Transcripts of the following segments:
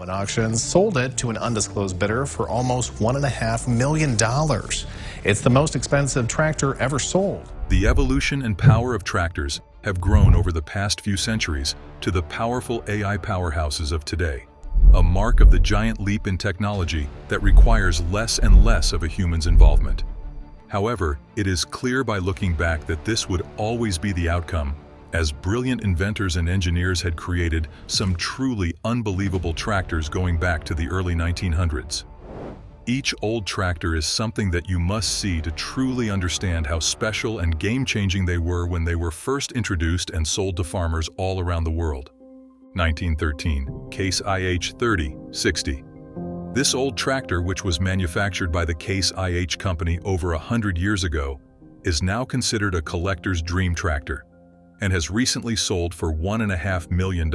An auction sold it to an undisclosed bidder for almost $1.5 million. It's the most expensive tractor ever sold. The evolution and power of tractors have grown over the past few centuries to the powerful AI powerhouses of today, a mark of the giant leap in technology that requires less and less of a human's involvement. However, it is clear by looking back that this would always be the outcome, as brilliant inventors and engineers had created some truly unbelievable tractors going back to the early 1900s. Each old tractor is something that you must see to truly understand how special and game-changing they were when they were first introduced and sold to farmers all around the world. 1913, Case IH 3060. This old tractor, which was manufactured by the Case IH company over 100 years ago, is now considered a collector's dream tractor and has recently sold for $1.5 million.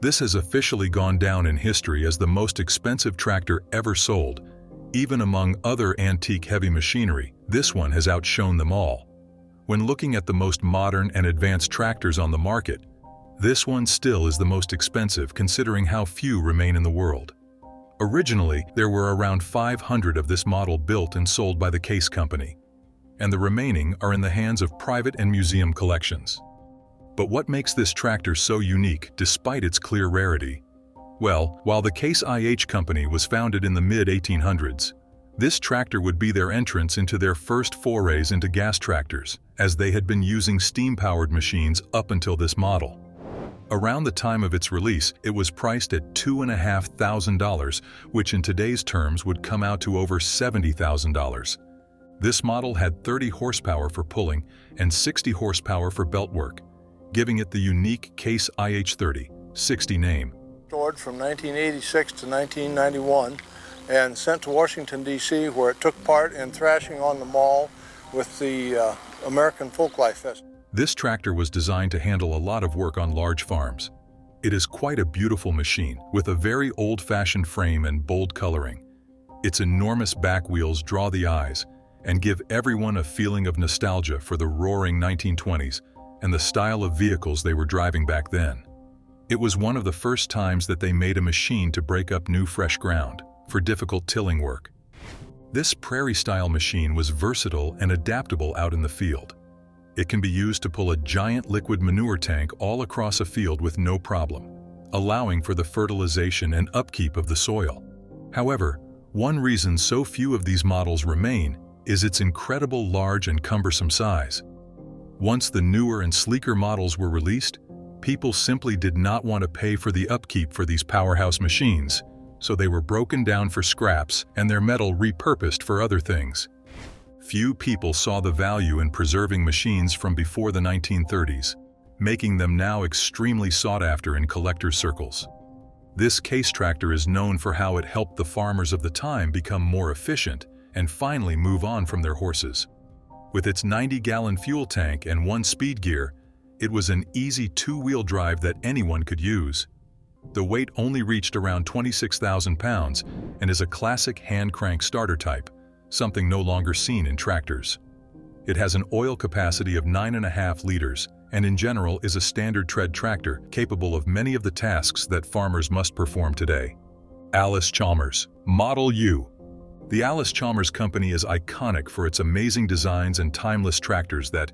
This has officially gone down in history as the most expensive tractor ever sold. Even among other antique heavy machinery, this one has outshone them all. When looking at the most modern and advanced tractors on the market, this one still is the most expensive considering how few remain in the world. Originally, there were around 500 of this model built and sold by the Case company, and the remaining are in the hands of private and museum collections. But what makes this tractor so unique despite its clear rarity? Well, while the Case IH company was founded in the mid-1800s, this tractor would be their entrance into their first forays into gas tractors, as they had been using steam-powered machines up until this model. Around the time of its release, it was priced at $2,500, which in today's terms would come out to over $70,000. This model had 30 horsepower for pulling and 60 horsepower for belt work, giving it the unique Case IH 3060 name. Stored from 1986 to 1991 and sent to Washington, D.C., where it took part in thrashing on the mall with the American Folklife Festival. This tractor was designed to handle a lot of work on large farms. It is quite a beautiful machine with a very old-fashioned frame and bold coloring. Its enormous back wheels draw the eyes and give everyone a feeling of nostalgia for the roaring 1920s and the style of vehicles they were driving back then. It was one of the first times that they made a machine to break up new fresh ground for difficult tilling work. This prairie-style machine was versatile and adaptable out in the field. It can be used to pull a giant liquid manure tank all across a field with no problem, allowing for the fertilization and upkeep of the soil. However, one reason so few of these models remain is its incredible large and cumbersome size. Once the newer and sleeker models were released, people simply did not want to pay for the upkeep for these powerhouse machines, so they were broken down for scraps and their metal repurposed for other things. Few people saw the value in preserving machines from before the 1930s, making them now extremely sought after in collectors' circles. This Case tractor is known for how it helped the farmers of the time become more efficient and finally move on from their horses. With its 90-gallon fuel tank and one speed gear, it was an easy two-wheel drive that anyone could use. The weight only reached around 26,000 pounds and is a classic hand-crank starter type, something no longer seen in tractors. It has an oil capacity of 9.5 liters and in general is a standard tread tractor capable of many of the tasks that farmers must perform today. Allis-Chalmers Model U. The Allis-Chalmers company is iconic for its amazing designs and timeless tractors that,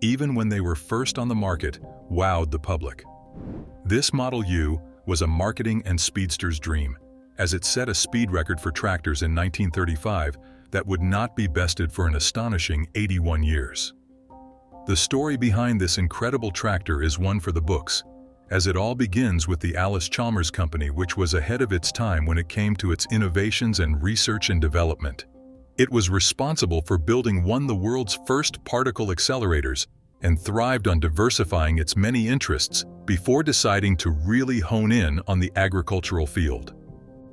even when they were first on the market, wowed the public. This Model U was a marketing and speedster's dream, as it set a speed record for tractors in 1935 that would not be bested for an astonishing 81 years. The story behind this incredible tractor is one for the books, as it all begins with the Allis-Chalmers company, which was ahead of its time when it came to its innovations and research and development. It was responsible for building one of the world's first particle accelerators and thrived on diversifying its many interests before deciding to really hone in on the agricultural field.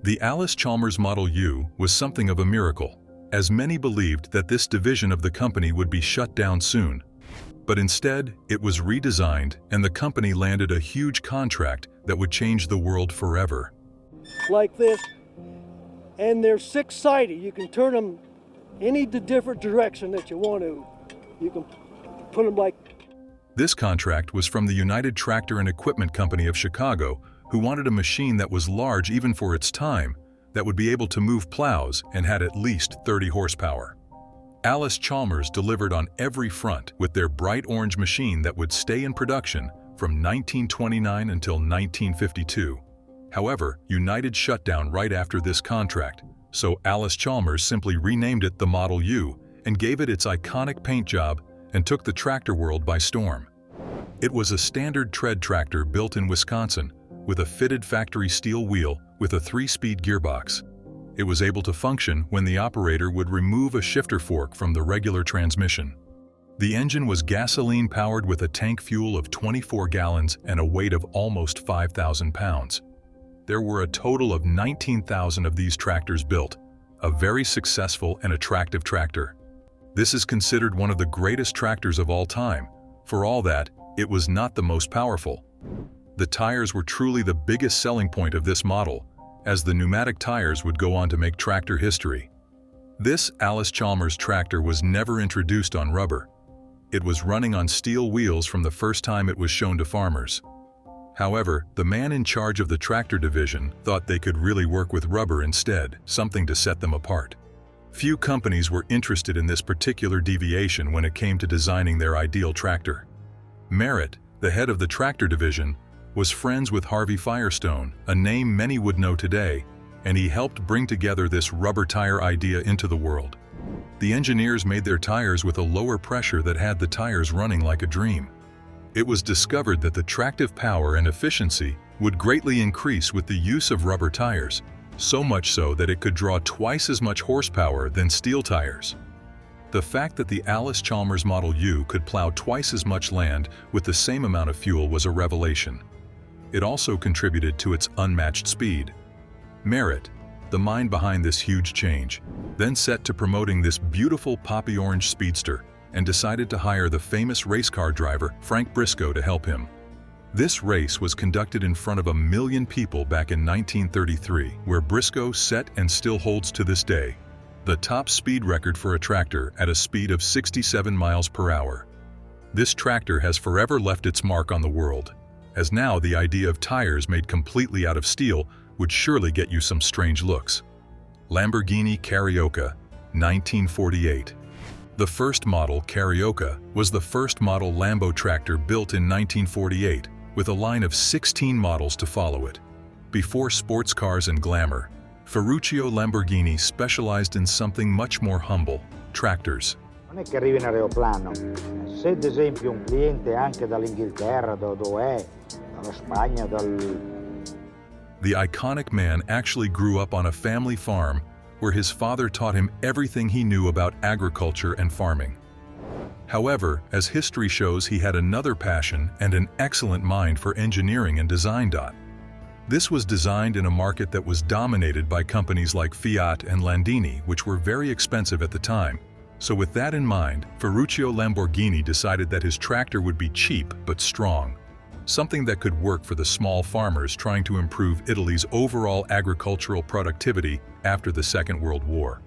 The Allis-Chalmers Model U was something of a miracle, as many believed that this division of the company would be shut down soon. But instead, it was redesigned and the company landed a huge contract that would change the world forever. Like this, and they're six-sided. You can turn them any different direction that you want to. You can put them like... This contract was from the United Tractor and Equipment Company of Chicago, who wanted a machine that was large even for its time, that would be able to move plows and had at least 30 horsepower. Allis-Chalmers delivered on every front with their bright orange machine that would stay in production from 1929 until 1952. However, United shut down right after this contract, so Allis-Chalmers simply renamed it the Model U and gave it its iconic paint job and took the tractor world by storm. It was a standard tread tractor built in Wisconsin with a fitted factory steel wheel with a 3-speed gearbox. It was able to function when the operator would remove a shifter fork from the regular transmission. The engine was gasoline-powered with a tank fuel of 24 gallons and a weight of almost 5,000 pounds. There were a total of 19,000 of these tractors built, a very successful and attractive tractor. This is considered one of the greatest tractors of all time. For all that, it was not the most powerful. The tires were truly the biggest selling point of this model, as the pneumatic tires would go on to make tractor history. This Allis-Chalmers tractor was never introduced on rubber. It was running on steel wheels from the first time it was shown to farmers. However, the man in charge of the tractor division thought they could really work with rubber instead, something to set them apart. Few companies were interested in this particular deviation when it came to designing their ideal tractor. Merritt, the head of the tractor division, was friends with Harvey Firestone, a name many would know today, and he helped bring together this rubber tire idea into the world. The engineers made their tires with a lower pressure that had the tires running like a dream. It was discovered that the tractive power and efficiency would greatly increase with the use of rubber tires, so much so that it could draw twice as much horsepower than steel tires. The fact that the Allis-Chalmers Model U could plow twice as much land with the same amount of fuel was a revelation. It also contributed to its unmatched speed. Merritt, the mind behind this huge change, then set to promoting this beautiful poppy orange speedster and decided to hire the famous race car driver Frank Briscoe to help him. This race was conducted in front of 1 million people back in 1933, where Briscoe set and still holds to this day the top speed record for a tractor at a speed of 67 miles per hour. This tractor has forever left its mark on the world, as now the idea of tires made completely out of steel would surely get you some strange looks. Lamborghini Carioca, 1948. The first model, Carioca, was the first model Lambo tractor built in 1948, with a line of 16 models to follow it. Before sports cars and glamour, Ferruccio Lamborghini specialized in something much more humble: tractors. Non è che arrivi in aeroplano. Se ad esempio un cliente anche dall'Inghilterra, dove è, dalla Spagna, The iconic man actually grew up on a family farm where his father taught him everything he knew about agriculture and farming. However, as history shows, he had another passion and an excellent mind for engineering and design. This was designed in a market that was dominated by companies like Fiat and Landini, which were very expensive at the time. So with that in mind, Ferruccio Lamborghini decided that his tractor would be cheap but strong, something that could work for the small farmers trying to improve Italy's overall agricultural productivity after the Second World War.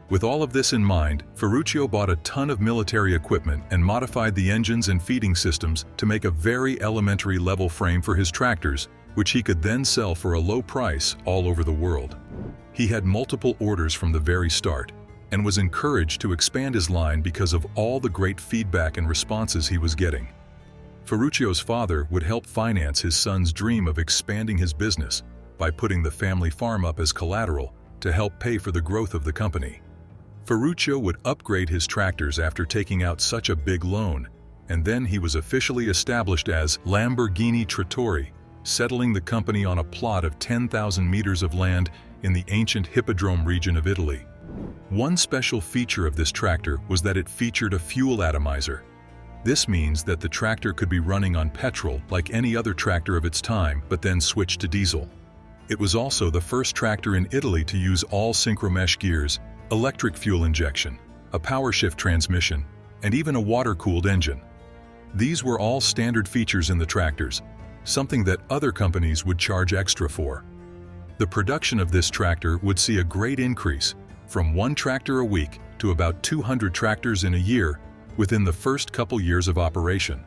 With all of this in mind, Ferruccio bought a ton of military equipment and modified the engines and feeding systems to make a very elementary level frame for his tractors, which he could then sell for a low price all over the world. He had multiple orders from the very start and was encouraged to expand his line because of all the great feedback and responses he was getting. Ferruccio's father would help finance his son's dream of expanding his business by putting the family farm up as collateral to help pay for the growth of the company. Ferruccio would upgrade his tractors after taking out such a big loan, and then he was officially established as Lamborghini Trattori, settling the company on a plot of 10,000 meters of land in the ancient Hippodrome region of Italy. One special feature of this tractor was that it featured a fuel atomizer. This means that the tractor could be running on petrol like any other tractor of its time, but then switch to diesel. It was also the first tractor in Italy to use all synchromesh gears, electric fuel injection, a power shift transmission, and even a water-cooled engine. These were all standard features in the tractors, something that other companies would charge extra for. The production of this tractor would see a great increase, from 1 tractor a week to about 200 tractors in a year within the first couple years of operation.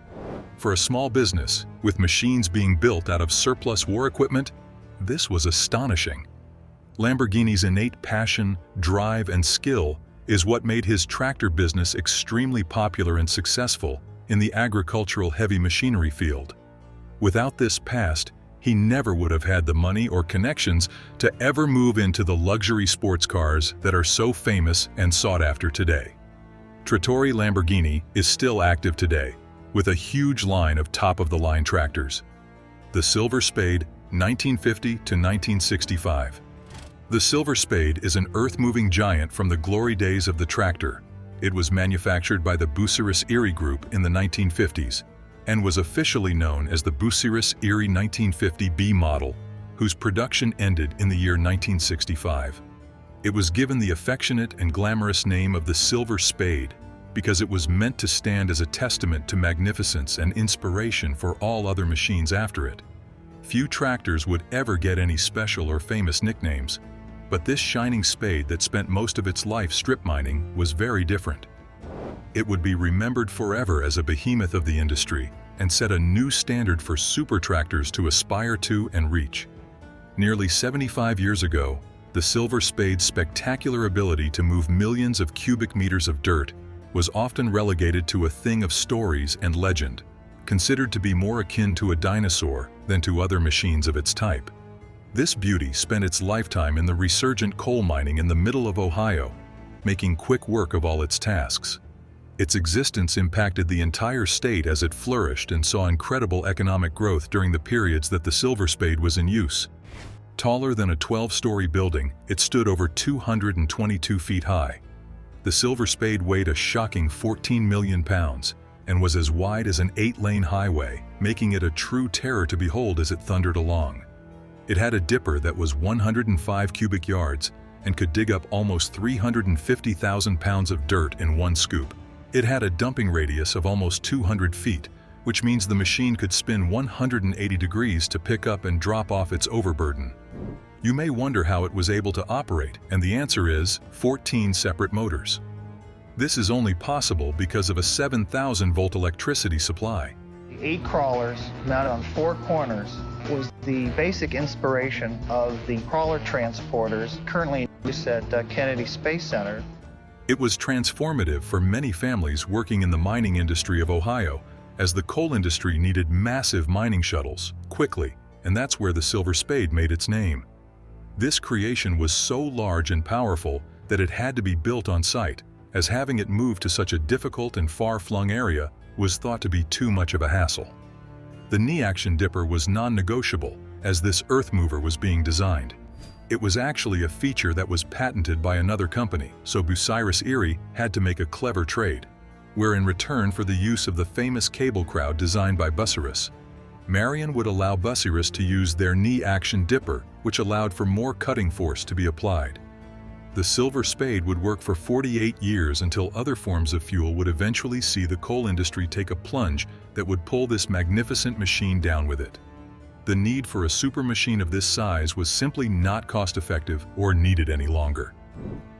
For a small business, with machines being built out of surplus war equipment, this was astonishing. Lamborghini's innate passion, drive, and skill is what made his tractor business extremely popular and successful in the agricultural heavy machinery field. Without this past, he never would have had the money or connections to ever move into the luxury sports cars that are so famous and sought after today. Trattori Lamborghini is still active today, with a huge line of top-of-the-line tractors. The Silver Spade, 1950 to 1965. The Silver Spade is an earth-moving giant from the glory days of the tractor. It was manufactured by the Bucyrus Erie Group in the 1950s and was officially known as the Bucyrus Erie 1950B model, whose production ended in the year 1965. It was given the affectionate and glamorous name of the Silver Spade because it was meant to stand as a testament to magnificence and inspiration for all other machines after it. Few tractors would ever get any special or famous nicknames, but this shining spade that spent most of its life strip mining was very different. It would be remembered forever as a behemoth of the industry and set a new standard for super tractors to aspire to and reach. Nearly 75 years ago, the Silver Spade's spectacular ability to move millions of cubic meters of dirt was often relegated to a thing of stories and legend, considered to be more akin to a dinosaur than to other machines of its type. This beauty spent its lifetime in the resurgent coal mining in the middle of Ohio, making quick work of all its tasks. Its existence impacted the entire state as it flourished and saw incredible economic growth during the periods that the Silver Spade was in use. Taller than a 12-story building, it stood over 222 feet high. The Silver Spade weighed a shocking 14 million pounds and was as wide as an 8-lane highway, making it a true terror to behold as it thundered along. It had a dipper that was 105 cubic yards and could dig up almost 350,000 pounds of dirt in one scoop. It had a dumping radius of almost 200 feet, which means the machine could spin 180 degrees to pick up and drop off its overburden. You may wonder how it was able to operate, and the answer is 14 separate motors. This is only possible because of a 7,000-volt electricity supply. The 8 crawlers mounted on 4 corners was the basic inspiration of the crawler transporters currently in use at Kennedy Space Center. It was transformative for many families working in the mining industry of Ohio, as the coal industry needed massive mining shuttles, quickly, and that's where the Silver Spade made its name. This creation was so large and powerful that it had to be built on site, as having it moved to such a difficult and far-flung area was thought to be too much of a hassle. The knee-action dipper was non-negotiable, as this earth mover was being designed. It was actually a feature that was patented by another company, so Bucyrus Erie had to make a clever trade, where in return for the use of the famous cable crowd designed by Bucyrus, Marion would allow Bucyrus to use their knee-action dipper, which allowed for more cutting force to be applied. The Silver Spade would work for 48 years until other forms of fuel would eventually see the coal industry take a plunge that would pull this magnificent machine down with it. The need for a super machine of this size was simply not cost-effective or needed any longer.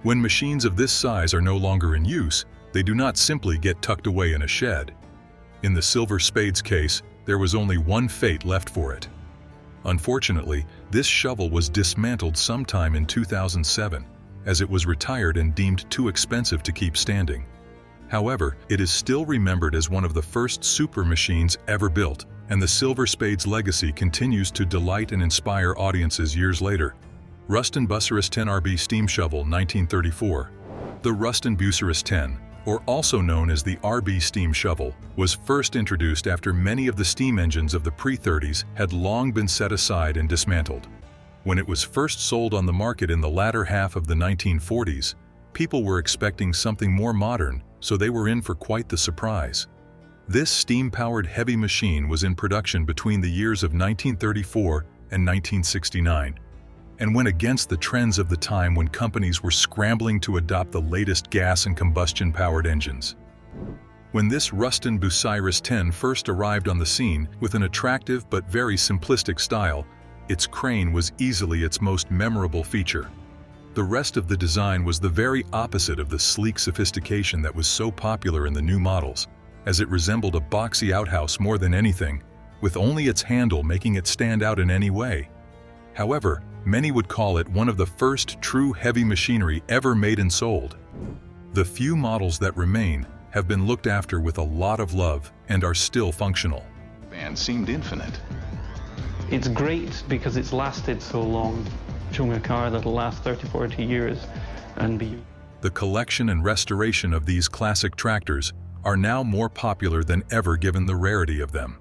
When machines of this size are no longer in use, they do not simply get tucked away in a shed. In the Silver Spade's case, there was only one fate left for it. Unfortunately, this shovel was dismantled sometime in 2007, as it was retired and deemed too expensive to keep standing. However, it is still remembered as one of the first super machines ever built, and the Silver Spade's legacy continues to delight and inspire audiences years later. Ruston Bucyrus 10 RB Steam Shovel 1934. The Ruston Bucyrus 10, or also known as the RB steam shovel, was first introduced after many of the steam engines of the pre-30s had long been set aside and dismantled. When it was first sold on the market in the latter half of the 1940s, people were expecting something more modern, so they were in for quite the surprise. This steam-powered heavy machine was in production between the years of 1934 and 1969, and went against the trends of the time when companies were scrambling to adopt the latest gas and combustion-powered engines. When this Ruston Bucyrus 10 first arrived on the scene with an attractive but very simplistic style, its crane was easily its most memorable feature. The rest of the design was the very opposite of the sleek sophistication that was so popular in the new models. as it resembled a boxy outhouse more than anything, with only its handle making it stand out in any way. However, many would call it one of the first true heavy machinery ever made and sold. The few models that remain have been looked after with a lot of love and are still functional. And seemed infinite. It's great because it's lasted so long, showing a car that'll last 30-40 years and be. The collection and restoration of these classic tractors are now more popular than ever given the rarity of them.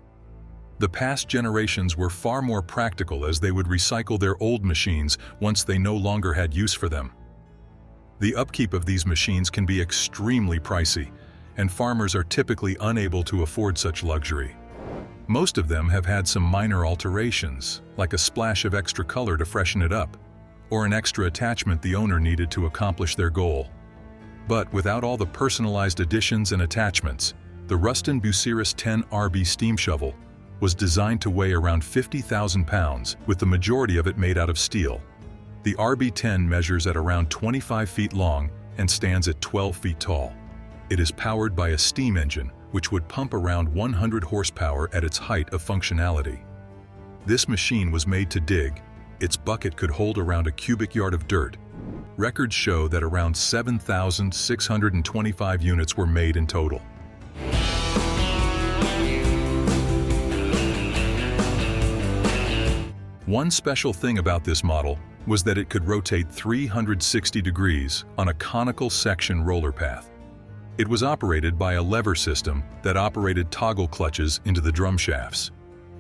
The past generations were far more practical as they would recycle their old machines once they no longer had use for them. The upkeep of these machines can be extremely pricey, and farmers are typically unable to afford such luxury. Most of them have had some minor alterations, like a splash of extra color to freshen it up, or an extra attachment the owner needed to accomplish their goal. But without all the personalized additions and attachments, the Ruston Bucyrus 10 RB steam shovel was designed to weigh around 50,000 pounds, with the majority of it made out of steel. The RB10 measures at around 25 feet long and stands at 12 feet tall. It is powered by a steam engine, which would pump around 100 horsepower at its height of functionality. This machine was made to dig. Its bucket could hold around a cubic yard of dirt. Records show that around 7,625 units were made in total. One special thing about this model was that it could rotate 360 degrees on a conical section roller path. It was operated by a lever system that operated toggle clutches into the drum shafts.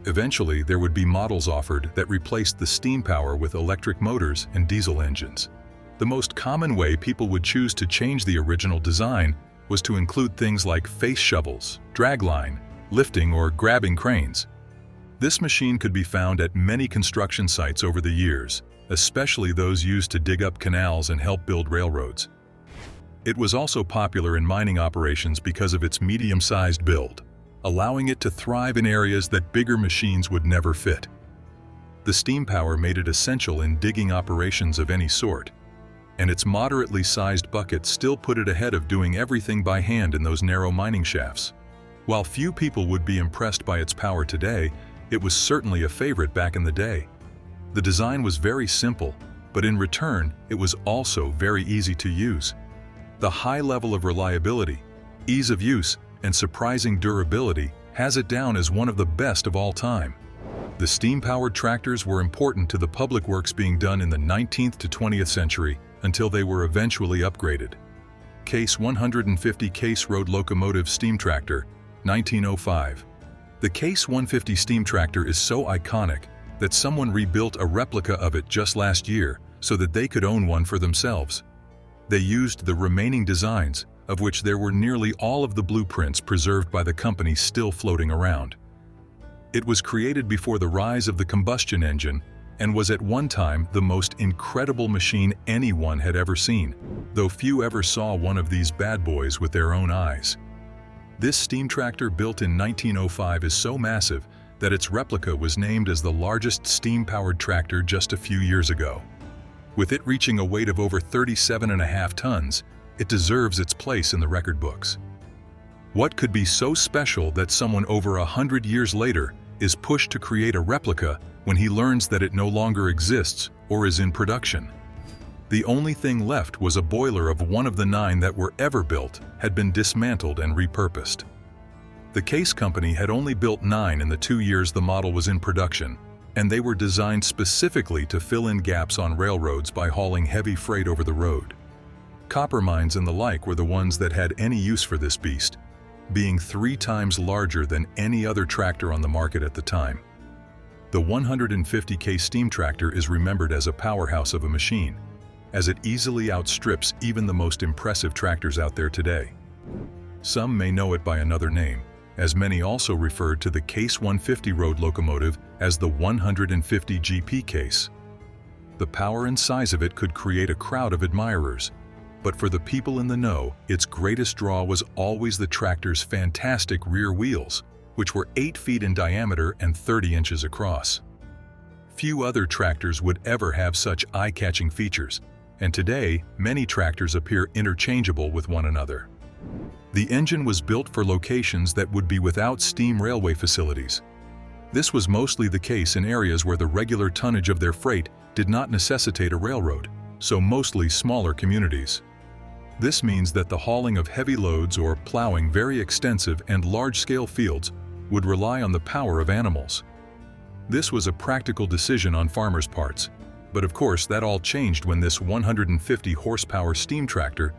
Eventually, there would be models offered that replaced the steam power with electric motors and diesel engines. The most common way people would choose to change the original design was to include things like face shovels, dragline, lifting or grabbing cranes. This machine could be found at many construction sites over the years, especially those used to dig up canals and help build railroads. It was also popular in mining operations because of its medium-sized build, allowing it to thrive in areas that bigger machines would never fit. The steam power made it essential in digging operations of any sort, and its moderately sized bucket still put it ahead of doing everything by hand in those narrow mining shafts. While few people would be impressed by its power today, it was certainly a favorite back in the day. The design was very simple, but in return, it was also very easy to use. The high level of reliability, ease of use, and surprising durability has it down as one of the best of all time. The steam-powered tractors were important to the public works being done in the 19th to 20th century until they were eventually upgraded. Case 150 Case Road Locomotive Steam Tractor, 1905. The Case 150 steam tractor is so iconic that someone rebuilt a replica of it just last year so that they could own one for themselves. They used the remaining designs, of which there were nearly all of the blueprints preserved by the company still floating around. It was created before the rise of the combustion engine and was at one time the most incredible machine anyone had ever seen, though few ever saw one of these bad boys with their own eyes. This steam tractor built in 1905 is so massive that its replica was named as the largest steam-powered tractor just a few years ago. With it reaching a weight of over 37.5 tons, it deserves its place in the record books. What could be so special that someone over 100 years later is pushed to create a replica when he learns that it no longer exists or is in production? The only thing left was a boiler of one of the 9 that were ever built had been dismantled and repurposed. The Case Company had only built 9 in the 2 years the model was in production, and they were designed specifically to fill in gaps on railroads by hauling heavy freight over the road. Copper mines and the like were the ones that had any use for this beast, being 3 times larger than any other tractor on the market at the time. The 150K steam tractor is remembered as a powerhouse of a machine, as it easily outstrips even the most impressive tractors out there today. Some may know it by another name, as many also referred to the Case 150 road locomotive as the 150 GP Case. The power and size of it could create a crowd of admirers, but for the people in the know, its greatest draw was always the tractor's fantastic rear wheels, which were 8 feet in diameter and 30 inches across. Few other tractors would ever have such eye-catching features, and today, many tractors appear interchangeable with one another. The engine was built for locations that would be without steam railway facilities. This was mostly the case in areas where the regular tonnage of their freight did not necessitate a railroad, so mostly smaller communities. This means that the hauling of heavy loads or plowing very extensive and large-scale fields would rely on the power of animals. This was a practical decision on farmers' parts, but of course that all changed when this 150 horsepower steam tractor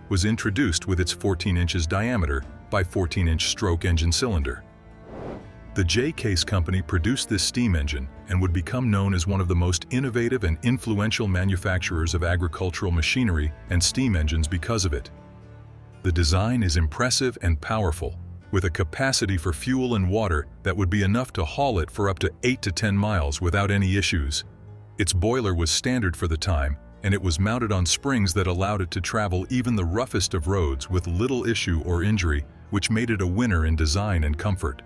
was introduced with its 14 inches diameter by 14-inch stroke engine cylinder. The J. Case Company produced this steam engine and would become known as one of the most innovative and influential manufacturers of agricultural machinery and steam engines because of it. The design is impressive and powerful, with a capacity for fuel and water that would be enough to haul it for up to 8 to 10 miles without any issues. Its boiler was standard for the time, and it was mounted on springs that allowed it to travel even the roughest of roads with little issue or injury, which made it a winner in design and comfort.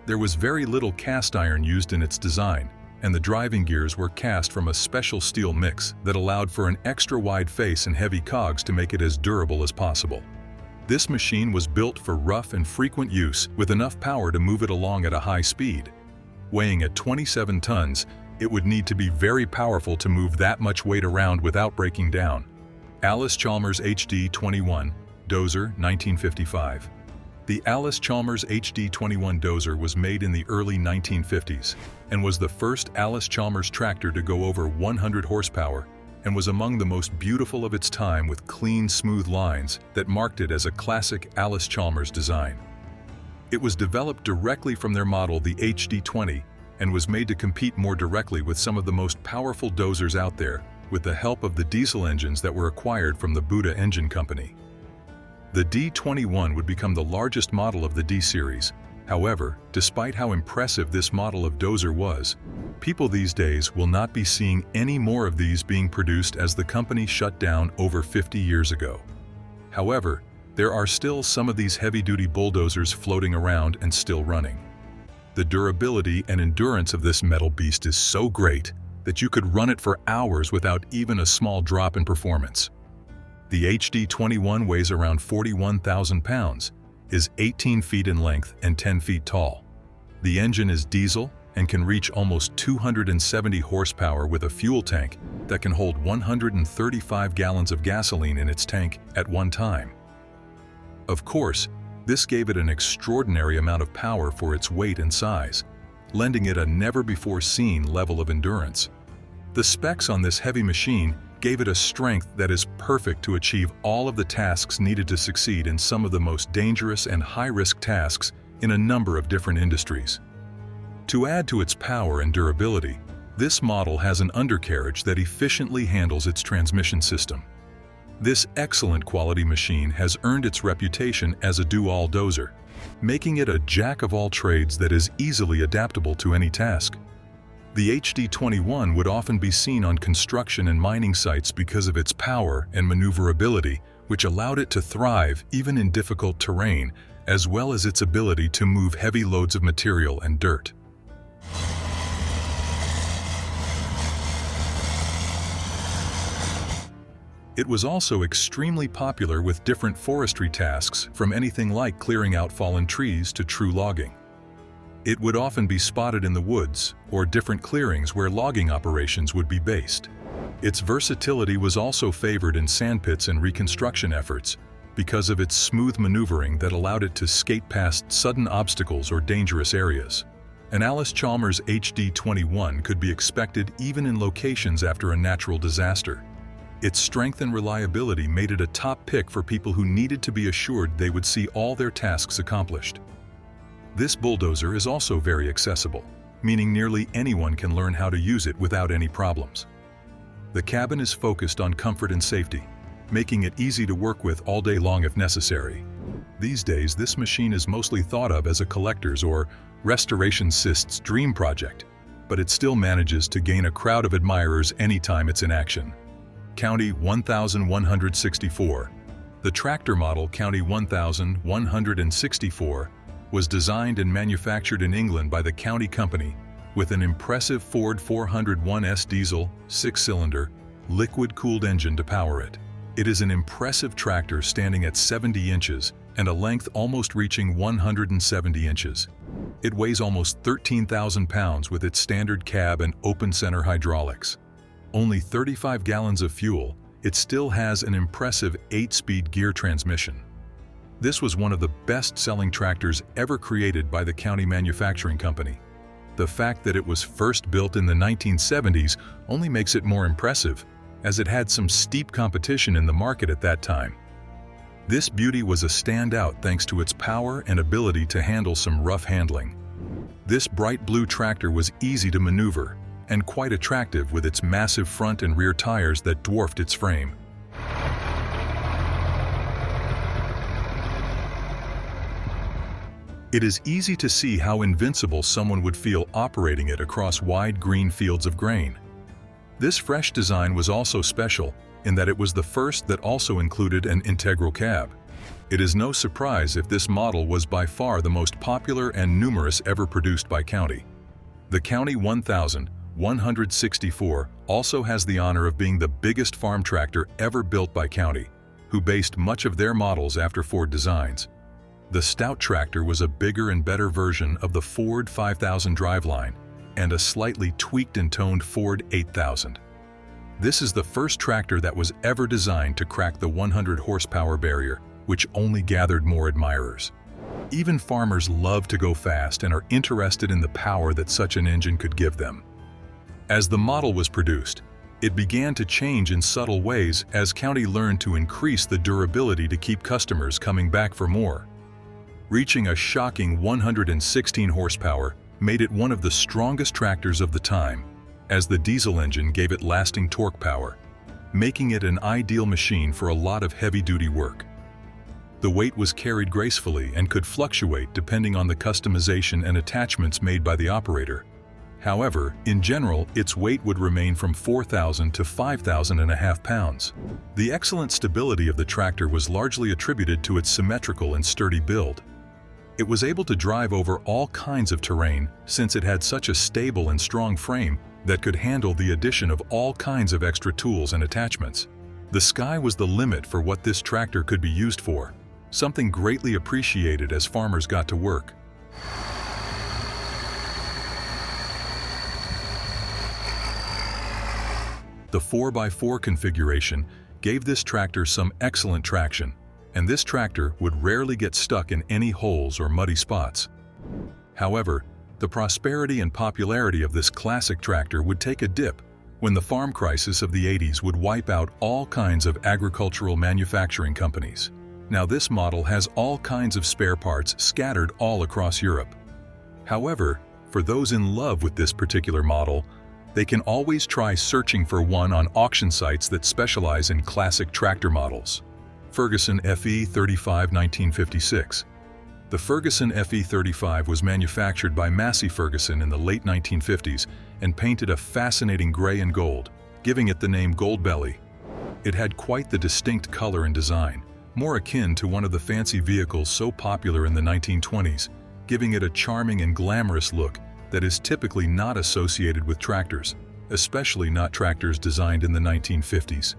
There was very little cast iron used in its design, and the driving gears were cast from a special steel mix that allowed for an extra wide face and heavy cogs to make it as durable as possible. This machine was built for rough and frequent use with enough power to move it along at a high speed. Weighing at 27 tons, it would need to be very powerful to move that much weight around without breaking down. Allis-Chalmers HD21 Dozer 1955. The Allis-Chalmers HD21 dozer was made in the early 1950s and was the first Allis-Chalmers tractor to go over 100 horsepower and was among the most beautiful of its time with clean, smooth lines that marked it as a classic Allis-Chalmers design. It was developed directly from their model, the HD20, and was made to compete more directly with some of the most powerful dozers out there with the help of the diesel engines that were acquired from the Buddha Engine Company. The D21 would become the largest model of the D series. However, despite how impressive this model of dozer was, people these days will not be seeing any more of these being produced as the company shut down over 50 years ago. However, there are still some of these heavy-duty bulldozers floating around and still running. The durability and endurance of this metal beast is so great that you could run it for hours without even a small drop in performance. The HD21 weighs around 41,000 pounds, is 18 feet in length and 10 feet tall. The engine is diesel and can reach almost 270 horsepower with a fuel tank that can hold 135 gallons of gasoline in its tank at one time. Of course, this gave it an extraordinary amount of power for its weight and size, lending it a never-before-seen level of endurance. The specs on this heavy machine gave it a strength that is perfect to achieve all of the tasks needed to succeed in some of the most dangerous and high-risk tasks in a number of different industries. To add to its power and durability, this model has an undercarriage that efficiently handles its transmission system. This excellent quality machine has earned its reputation as a do-all dozer, making it a jack-of-all-trades that is easily adaptable to any task. The HD21 would often be seen on construction and mining sites because of its power and maneuverability, which allowed it to thrive even in difficult terrain, as well as its ability to move heavy loads of material and dirt. It was also extremely popular with different forestry tasks, from anything like clearing out fallen trees to true logging. It would often be spotted in the woods or different clearings where logging operations would be based. Its versatility was also favored in sandpits and reconstruction efforts because of its smooth maneuvering that allowed it to skate past sudden obstacles or dangerous areas. An Allis-Chalmers HD21 could be expected even in locations after a natural disaster. Its strength and reliability made it a top pick for people who needed to be assured they would see all their tasks accomplished. This bulldozer is also very accessible, meaning nearly anyone can learn how to use it without any problems. The cabin is focused on comfort and safety, making it easy to work with all day long if necessary. These days, this machine is mostly thought of as a collector's or restorationist's dream project, but it still manages to gain a crowd of admirers anytime it's in action. County 1164. The tractor model County 1164 was designed and manufactured in England by the County Company with an impressive Ford 401S diesel, 6-cylinder, liquid-cooled engine to power it. It is an impressive tractor standing at 70 inches and a length almost reaching 170 inches. It weighs almost 13,000 pounds with its standard cab and open center hydraulics. Only 35 gallons of fuel, it still has an impressive 8-speed gear transmission. This was one of the best-selling tractors ever created by the County Manufacturing Company. The fact that it was first built in the 1970s only makes it more impressive, as it had some steep competition in the market at that time. This beauty was a standout thanks to its power and ability to handle some rough handling. This bright blue tractor was easy to maneuver and quite attractive with its massive front and rear tires that dwarfed its frame. It is easy to see how invincible someone would feel operating it across wide green fields of grain. This fresh design was also special in that it was the first that also included an integral cab. It is no surprise if this model was by far the most popular and numerous ever produced by County. The County 1164 also has the honor of being the biggest farm tractor ever built by County, who based much of their models after Ford designs. The Stout tractor was a bigger and better version of the Ford 5000 driveline and a slightly tweaked and toned Ford 8000. This is the first tractor that was ever designed to crack the 100 horsepower barrier, which only gathered more admirers. Even farmers love to go fast and are interested in the power that such an engine could give them. As the model was produced, it began to change in subtle ways as County learned to increase the durability to keep customers coming back for more. Reaching a shocking 116 horsepower made it one of the strongest tractors of the time, as the diesel engine gave it lasting torque power, making it an ideal machine for a lot of heavy-duty work. The weight was carried gracefully and could fluctuate depending on the customization and attachments made by the operator. However, in general, its weight would remain from 4,000 to 5,500 pounds. The excellent stability of the tractor was largely attributed to its symmetrical and sturdy build. It was able to drive over all kinds of terrain since it had such a stable and strong frame that could handle the addition of all kinds of extra tools and attachments. The sky was the limit for what this tractor could be used for, something greatly appreciated as farmers got to work. The 4x4 configuration gave this tractor some excellent traction, and this tractor would rarely get stuck in any holes or muddy spots. However, the prosperity and popularity of this classic tractor would take a dip when the farm crisis of the 80s would wipe out all kinds of agricultural manufacturing companies. Now this model has all kinds of spare parts scattered all across Europe. However, for those in love with this particular model, they can always try searching for one on auction sites that specialize in classic tractor models. Ferguson FE35 1956. The Ferguson FE35 was manufactured by Massey Ferguson in the late 1950s and painted a fascinating gray and gold, giving it the name Gold Belly. It had quite the distinct color and design, more akin to one of the fancy vehicles so popular in the 1920s, giving it a charming and glamorous look that is typically not associated with tractors, especially not tractors designed in the 1950s.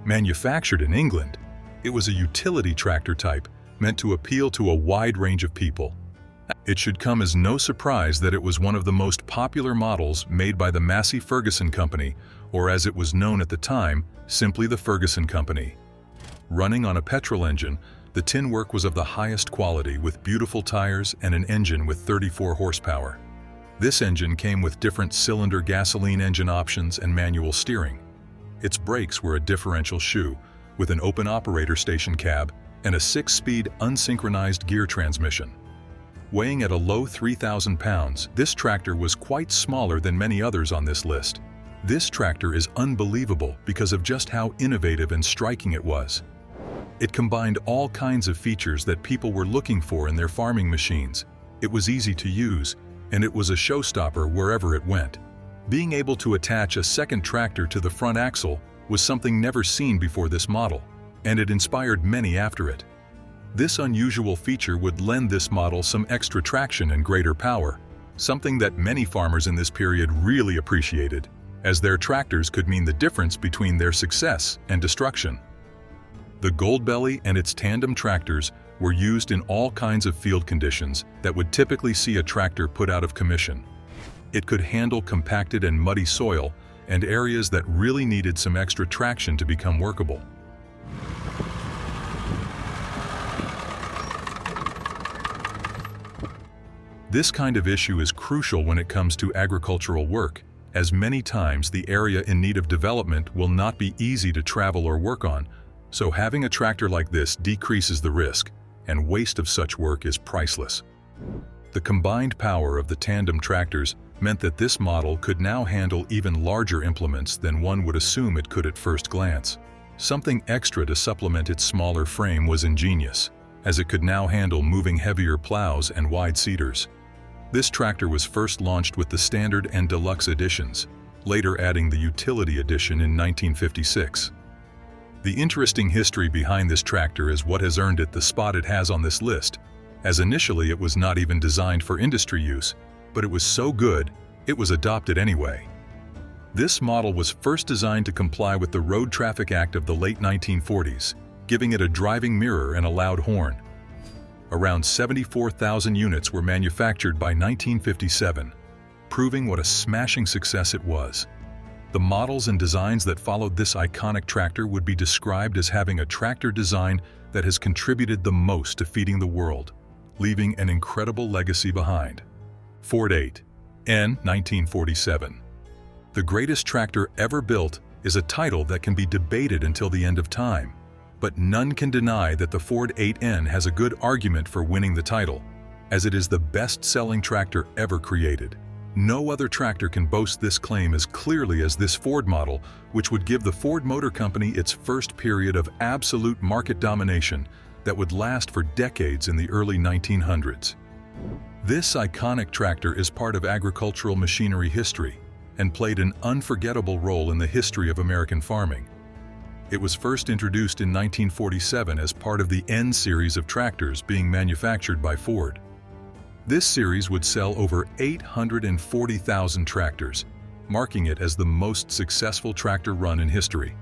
Manufactured in England, it was a utility tractor type meant to appeal to a wide range of people. It should come as no surprise that it was one of the most popular models made by the Massey Ferguson Company, or as it was known at the time, simply the Ferguson Company. Running on a petrol engine, the tin work was of the highest quality with beautiful tires and an engine with 34 horsepower. This engine came with different cylinder gasoline engine options and manual steering. Its brakes were a differential shoe, with an open operator station cab and a 6-speed unsynchronized gear transmission. Weighing at a low 3,000 pounds, this tractor was quite smaller than many others on this list. This tractor is unbelievable because of just how innovative and striking it was. It combined all kinds of features that people were looking for in their farming machines. It was easy to use, and it was a showstopper wherever it went. Being able to attach a second tractor to the front axle was something never seen before this model, and it inspired many after it. This unusual feature would lend this model some extra traction and greater power, something that many farmers in this period really appreciated, as their tractors could mean the difference between their success and destruction. The Goldbelly and its tandem tractors were used in all kinds of field conditions that would typically see a tractor put out of commission. It could handle compacted and muddy soil and areas that really needed some extra traction to become workable. This kind of issue is crucial when it comes to agricultural work, as many times the area in need of development will not be easy to travel or work on, so having a tractor like this decreases the risk, and waste of such work is priceless. The combined power of the tandem tractors meant that this model could now handle even larger implements than one would assume it could at first glance. Something extra to supplement its smaller frame was ingenious, as it could now handle moving heavier plows and wide seeders. This tractor was first launched with the Standard and Deluxe editions, later adding the Utility Edition in 1956. The interesting history behind this tractor is what has earned it the spot it has on this list, as initially it was not even designed for industry use, but it was so good, it was adopted anyway. This model was first designed to comply with the Road Traffic Act of the late 1940s, giving it a driving mirror and a loud horn. Around 74,000 units were manufactured by 1957, proving what a smashing success it was. The models and designs that followed this iconic tractor would be described as having a tractor design that has contributed the most to feeding the world, leaving an incredible legacy behind. Ford 8N 1947. The greatest tractor ever built is a title that can be debated until the end of time, but none can deny that the Ford 8N has a good argument for winning the title, as it is the best-selling tractor ever created. No other tractor can boast this claim as clearly as this Ford model, which would give the Ford Motor Company its first period of absolute market domination that would last for decades in the early 1900s. This iconic tractor is part of agricultural machinery history and played an unforgettable role in the history of American farming. It was first introduced in 1947 as part of the N series of tractors being manufactured by Ford. This series would sell over 840,000 tractors, marking it as the most successful tractor run in history.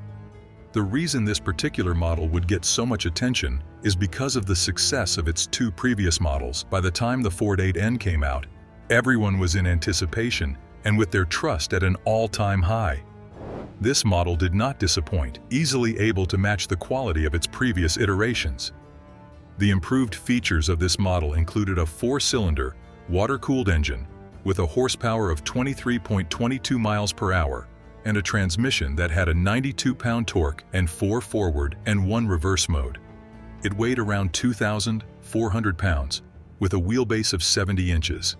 The reason this particular model would get so much attention is because of the success of its two previous models. By the time the Ford 8N came out, everyone was in anticipation and with their trust at an all-time high. This model did not disappoint, easily able to match the quality of its previous iterations. The improved features of this model included a 4-cylinder, water-cooled engine with a horsepower of 23.22 miles per hour and a transmission that had a 92-pound torque and 4 forward and 1 reverse mode. It weighed around 2,400 pounds with a wheelbase of 70 inches.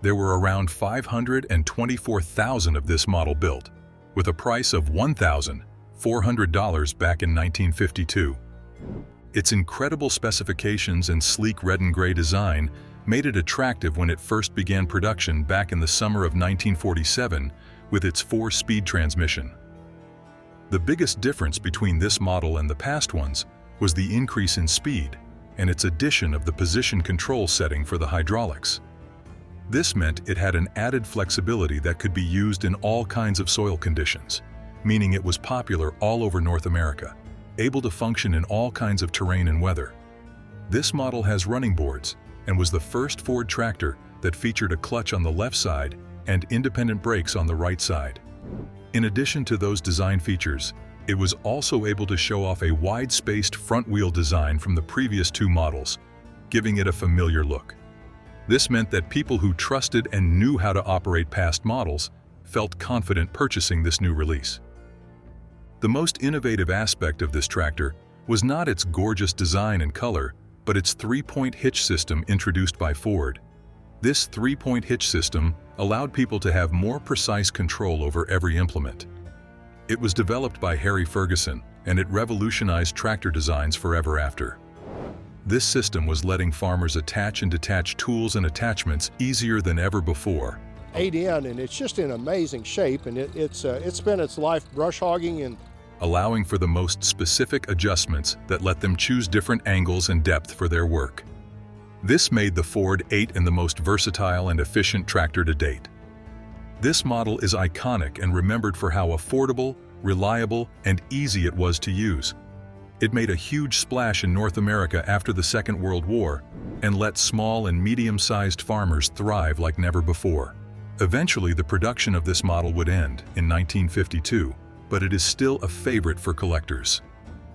There were around 524,000 of this model built, with a price of $1,400 back in 1952. Its incredible specifications and sleek red and gray design made it attractive when it first began production back in the summer of 1947 with its 4-speed transmission. The biggest difference between this model and the past ones was the increase in speed and its addition of the position control setting for the hydraulics. This meant it had an added flexibility that could be used in all kinds of soil conditions, meaning it was popular all over North America, able to function in all kinds of terrain and weather. This model has running boards and was the first Ford tractor that featured a clutch on the left side and independent brakes on the right side. In addition to those design features, it was also able to show off a wide-spaced front wheel design from the previous two models, giving it a familiar look. This meant that people who trusted and knew how to operate past models felt confident purchasing this new release. The most innovative aspect of this tractor was not its gorgeous design and color, but its 3-point hitch system introduced by Ford. This 3-point hitch system allowed people to have more precise control over every implement. It was developed by Harry Ferguson, and it revolutionized tractor designs forever after. This system was letting farmers attach and detach tools and attachments easier than ever before. 8N, and it's just in amazing shape, and it's spent its life brush hogging and allowing for the most specific adjustments that let them choose different angles and depth for their work. This made the Ford 8N the most versatile and efficient tractor to date. This model is iconic and remembered for how affordable, reliable, and easy it was to use. It made a huge splash in North America after the Second World War and let small and medium-sized farmers thrive like never before. Eventually, the production of this model would end in 1952, but it is still a favorite for collectors.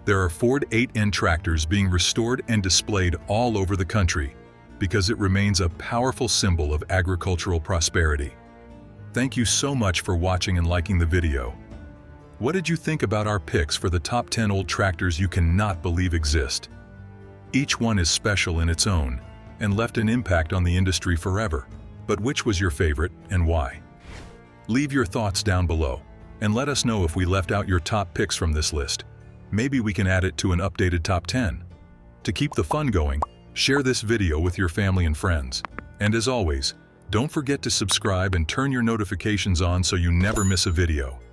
There are Ford 8N tractors being restored and displayed all over the country because it remains a powerful symbol of agricultural prosperity. Thank you so much for watching and liking the video. What did you think about our picks for the top 10 old tractors you cannot believe exist? Each one is special in its own and left an impact on the industry forever. But which was your favorite and why? Leave your thoughts down below and let us know if we left out your top picks from this list. Maybe we can add it to an updated top 10. To keep the fun going, share this video with your family and friends. And as always, don't forget to subscribe and turn your notifications on so you never miss a video.